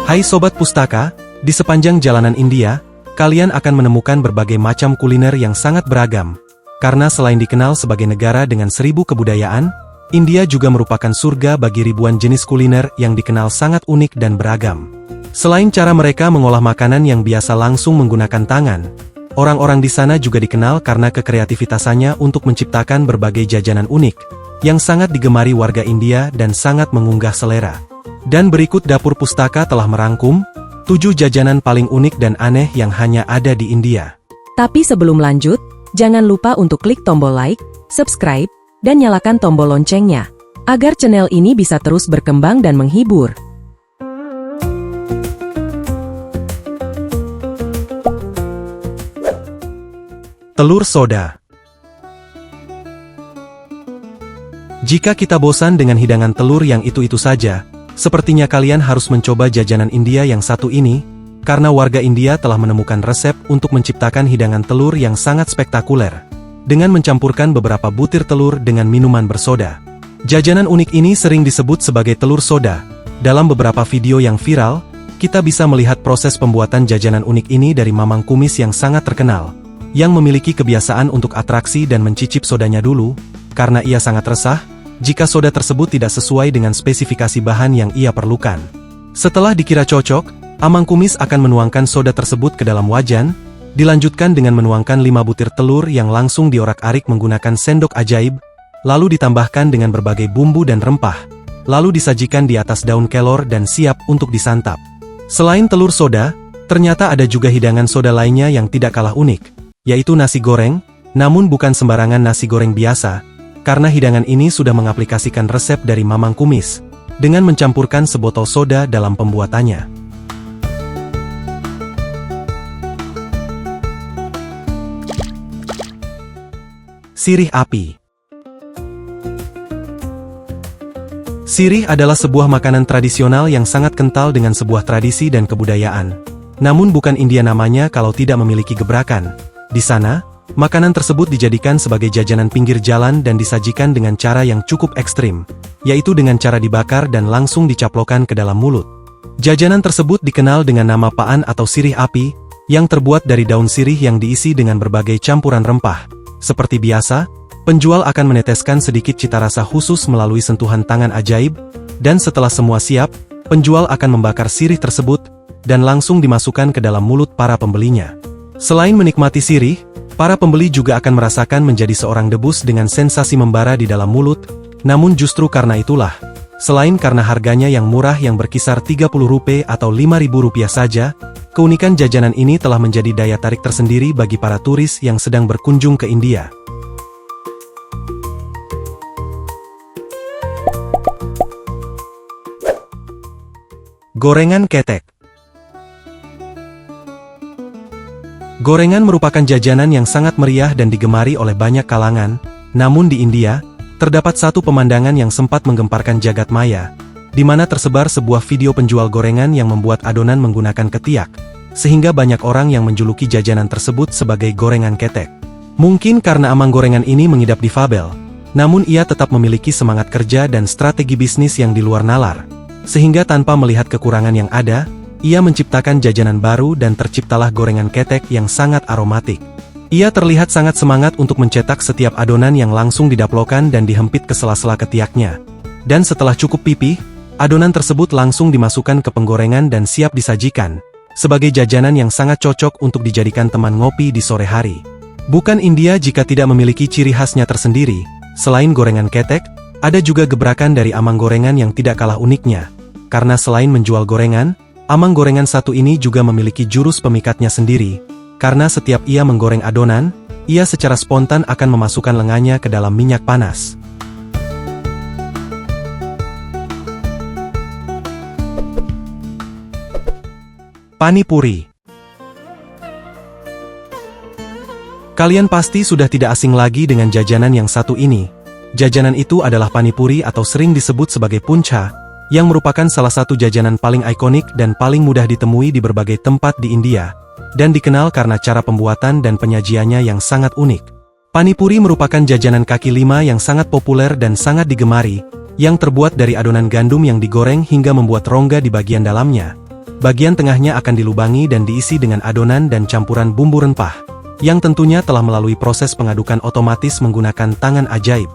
Hai Sobat Pustaka, di sepanjang jalanan India, kalian akan menemukan berbagai macam kuliner yang sangat beragam. Karena selain dikenal sebagai negara dengan 1000 kebudayaan, India juga merupakan surga bagi ribuan jenis kuliner yang dikenal sangat unik dan beragam. Selain cara mereka mengolah makanan yang biasa langsung menggunakan tangan, orang-orang di sana juga dikenal karena kekreativitasannya untuk menciptakan berbagai jajanan unik, yang sangat digemari warga India dan sangat mengunggah selera. Dan berikut Dapur Pustaka telah merangkum 7 jajanan paling unik dan aneh yang hanya ada di India. Tapi sebelum lanjut, jangan lupa untuk klik tombol like, subscribe, dan nyalakan tombol loncengnya, agar channel ini bisa terus berkembang dan menghibur. Telur soda. Jika kita bosan dengan hidangan telur yang itu-itu saja, sepertinya kalian harus mencoba jajanan India yang satu ini, karena warga India telah menemukan resep untuk menciptakan hidangan telur yang sangat spektakuler, dengan mencampurkan beberapa butir telur dengan minuman bersoda. Jajanan unik ini sering disebut sebagai telur soda. Dalam beberapa video yang viral, kita bisa melihat proses pembuatan jajanan unik ini dari Mamang Kumis yang sangat terkenal, yang memiliki kebiasaan untuk atraksi dan mencicip sodanya dulu, karena ia sangat resah jika soda tersebut tidak sesuai dengan spesifikasi bahan yang ia perlukan. Setelah dikira cocok, Amang Kumis akan menuangkan soda tersebut ke dalam wajan, dilanjutkan dengan menuangkan 5 butir telur yang langsung diorak-arik menggunakan sendok ajaib, lalu ditambahkan dengan berbagai bumbu dan rempah, lalu disajikan di atas daun kelor dan siap untuk disantap. Selain telur soda, ternyata ada juga hidangan soda lainnya yang tidak kalah unik, yaitu nasi goreng, namun bukan sembarangan nasi goreng biasa, karena hidangan ini sudah mengaplikasikan resep dari Mamang Kumis, dengan mencampurkan sebotol soda dalam pembuatannya. Sirih api. Sirih adalah sebuah makanan tradisional yang sangat kental dengan sebuah tradisi dan kebudayaan. Namun bukan India namanya kalau tidak memiliki gebrakan. Di sana, makanan tersebut dijadikan sebagai jajanan pinggir jalan dan disajikan dengan cara yang cukup ekstrim, yaitu dengan cara dibakar dan langsung dicaplokan ke dalam mulut. Jajanan tersebut dikenal dengan nama paan atau sirih api, yang terbuat dari daun sirih yang diisi dengan berbagai campuran rempah. Seperti biasa, penjual akan meneteskan sedikit cita rasa khusus melalui sentuhan tangan ajaib, dan setelah semua siap, penjual akan membakar sirih tersebut, dan langsung dimasukkan ke dalam mulut para pembelinya. Selain menikmati sirih, para pembeli juga akan merasakan menjadi seorang debus dengan sensasi membara di dalam mulut, namun justru karena itulah, selain karena harganya yang murah yang berkisar Rp30 atau Rp5.000 saja, keunikan jajanan ini telah menjadi daya tarik tersendiri bagi para turis yang sedang berkunjung ke India. Gorengan ketek. Gorengan merupakan jajanan yang sangat meriah dan digemari oleh banyak kalangan, namun di India, terdapat satu pemandangan yang sempat menggemparkan jagat maya, di mana tersebar sebuah video penjual gorengan yang membuat adonan menggunakan ketiak, sehingga banyak orang yang menjuluki jajanan tersebut sebagai gorengan ketek. Mungkin karena amang gorengan ini mengidap difabel, namun ia tetap memiliki semangat kerja dan strategi bisnis yang di luar nalar, sehingga tanpa melihat kekurangan yang ada, ia menciptakan jajanan baru dan terciptalah gorengan ketek yang sangat aromatik. Ia terlihat sangat semangat untuk mencetak setiap adonan yang langsung didaplokan dan dihempit ke sela-sela ketiaknya. Dan setelah cukup pipih, adonan tersebut langsung dimasukkan ke penggorengan dan siap disajikan, sebagai jajanan yang sangat cocok untuk dijadikan teman ngopi di sore hari. Bukan India jika tidak memiliki ciri khasnya tersendiri, selain gorengan ketek, ada juga gebrakan dari amang gorengan yang tidak kalah uniknya. Karena selain menjual gorengan, amang gorengan satu ini juga memiliki jurus pemikatnya sendiri, karena setiap ia menggoreng adonan, ia secara spontan akan memasukkan lengannya ke dalam minyak panas. Pani puri. Kalian pasti sudah tidak asing lagi dengan jajanan yang satu ini. Jajanan itu adalah pani puri atau sering disebut sebagai puncha, yang merupakan salah satu jajanan paling ikonik dan paling mudah ditemui di berbagai tempat di India, dan dikenal karena cara pembuatan dan penyajiannya yang sangat unik. Pani puri merupakan jajanan kaki lima yang sangat populer dan sangat digemari, yang terbuat dari adonan gandum yang digoreng hingga membuat rongga di bagian dalamnya. bagian tengahnya akan dilubangi dan diisi dengan adonan dan campuran bumbu rempah, yang tentunya telah melalui proses pengadukan otomatis menggunakan tangan ajaib.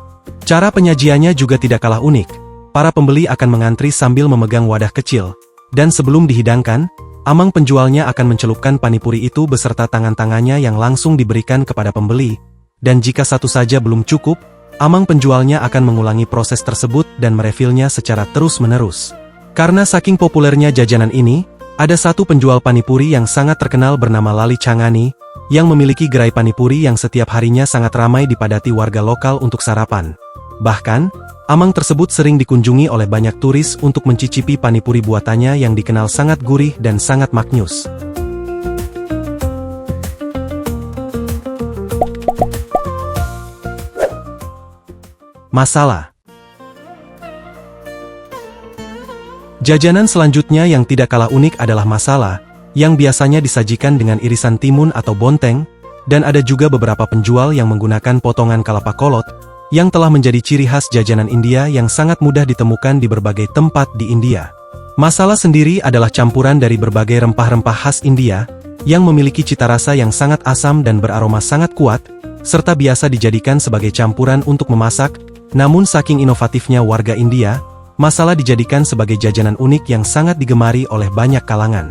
Cara penyajiannya juga tidak kalah unik. Para pembeli akan mengantri sambil memegang wadah kecil, dan sebelum dihidangkan, amang penjualnya akan mencelupkan panipuri itu beserta tangan-tangannya yang langsung diberikan kepada pembeli, dan jika satu saja belum cukup, amang penjualnya akan mengulangi proses tersebut dan merefilnya secara terus-menerus. Karena saking populernya jajanan ini, ada satu penjual panipuri yang sangat terkenal bernama Lali Changani, yang memiliki gerai panipuri yang setiap harinya sangat ramai dipadati warga lokal untuk sarapan. Bahkan, amang tersebut sering dikunjungi oleh banyak turis untuk mencicipi panipuri buatannya yang dikenal sangat gurih dan sangat maknyus. Masala. Jajanan selanjutnya yang tidak kalah unik adalah masala, yang biasanya disajikan dengan irisan timun atau bonteng, dan ada juga beberapa penjual yang menggunakan potongan kelapa kolot, yang telah menjadi ciri khas jajanan India yang sangat mudah ditemukan di berbagai tempat di India. Masala sendiri adalah campuran dari berbagai rempah-rempah khas India, yang memiliki cita rasa yang sangat asam dan beraroma sangat kuat, serta biasa dijadikan sebagai campuran untuk memasak. Namun saking inovatifnya warga India, masala dijadikan sebagai jajanan unik yang sangat digemari oleh banyak kalangan.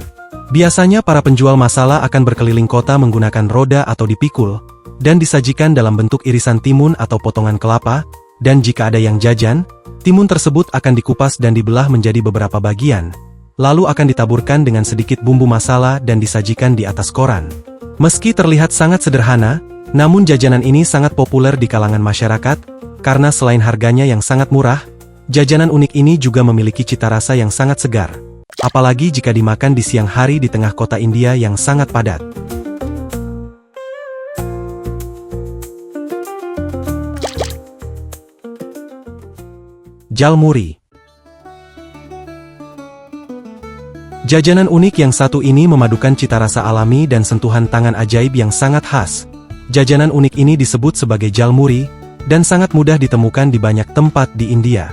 Biasanya para penjual masala akan berkeliling kota menggunakan roda atau dipikul, dan disajikan dalam bentuk irisan timun atau potongan kelapa, dan jika ada yang jajan, timun tersebut akan dikupas dan dibelah menjadi beberapa bagian, lalu akan ditaburkan dengan sedikit bumbu masala dan disajikan di atas koran. Meski terlihat sangat sederhana, namun jajanan ini sangat populer di kalangan masyarakat, karena selain harganya yang sangat murah, jajanan unik ini juga memiliki cita rasa yang sangat segar. Apalagi jika dimakan di siang hari di tengah kota India yang sangat padat. Jalmuri. Jajanan unik yang satu ini memadukan cita rasa alami dan sentuhan tangan ajaib yang sangat khas. Jajanan unik ini disebut sebagai jalmuri, dan sangat mudah ditemukan di banyak tempat di India.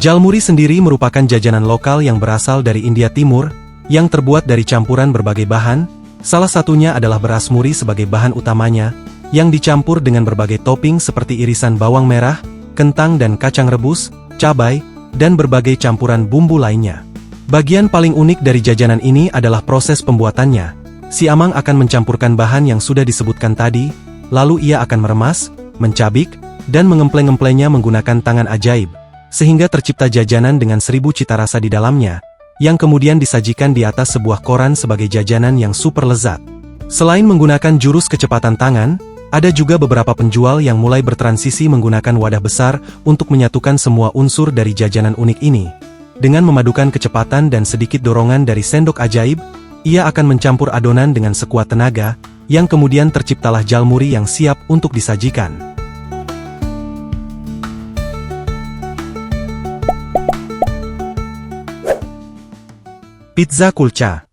Jalmuri sendiri merupakan jajanan lokal yang berasal dari India Timur, yang terbuat dari campuran berbagai bahan, salah satunya adalah beras muri sebagai bahan utamanya, yang dicampur dengan berbagai topping seperti irisan bawang merah, kentang dan kacang rebus, cabai, dan berbagai campuran bumbu lainnya. Bagian paling unik dari jajanan ini adalah proses pembuatannya. Si amang akan mencampurkan bahan yang sudah disebutkan tadi, lalu ia akan meremas, mencabik, dan mengempleng-emplengnya menggunakan tangan ajaib, sehingga tercipta jajanan dengan 1000 cita rasa di dalamnya, yang kemudian disajikan di atas sebuah koran sebagai jajanan yang super lezat. Selain menggunakan jurus kecepatan tangan, ada juga beberapa penjual yang mulai bertransisi menggunakan wadah besar untuk menyatukan semua unsur dari jajanan unik ini. Dengan memadukan kecepatan dan sedikit dorongan dari sendok ajaib, ia akan mencampur adonan dengan sekuat tenaga, yang kemudian terciptalah jalmuri yang siap untuk disajikan. Pizza kulcha.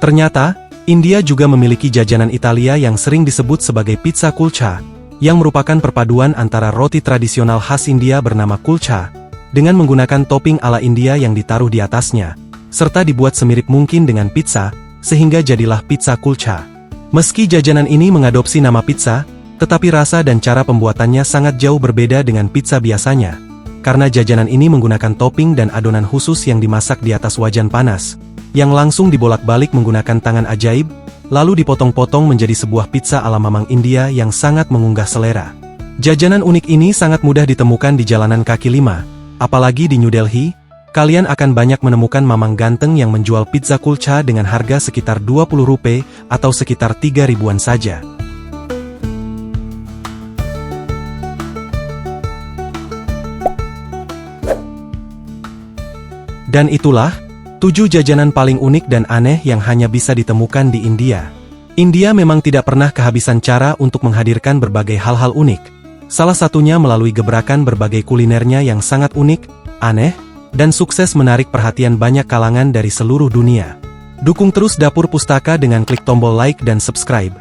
Ternyata, India juga memiliki jajanan Italia yang sering disebut sebagai pizza kulcha, yang merupakan perpaduan antara roti tradisional khas India bernama kulcha, dengan menggunakan topping ala India yang ditaruh di atasnya, serta dibuat semirip mungkin dengan pizza, sehingga jadilah pizza kulcha. Meski jajanan ini mengadopsi nama pizza, tetapi rasa dan cara pembuatannya sangat jauh berbeda dengan pizza biasanya. Karena jajanan ini menggunakan topping dan adonan khusus yang dimasak di atas wajan panas, yang langsung dibolak-balik menggunakan tangan ajaib, lalu dipotong-potong menjadi sebuah pizza ala mamang India yang sangat mengunggah selera. Jajanan unik ini sangat mudah ditemukan di jalanan kaki lima, apalagi di New Delhi, kalian akan banyak menemukan mamang ganteng yang menjual pizza kulcha dengan harga sekitar 20 rupiah atau sekitar 3 ribuan saja. Dan itulah 7 jajanan paling unik dan aneh yang hanya bisa ditemukan di India. India memang tidak pernah kehabisan cara untuk menghadirkan berbagai hal-hal unik. Salah satunya melalui gebrakan berbagai kulinernya yang sangat unik, aneh, dan sukses menarik perhatian banyak kalangan dari seluruh dunia. Dukung terus Dapur Pustaka dengan klik tombol like dan subscribe.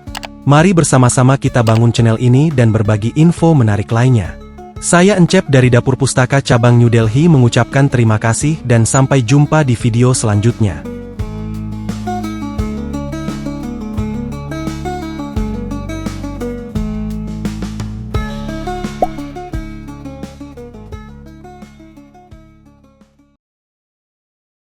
Mari bersama-sama kita bangun channel ini dan berbagi info menarik lainnya. Saya Encep dari Dapur Pustaka Cabang New Delhi mengucapkan terima kasih dan sampai jumpa di video selanjutnya.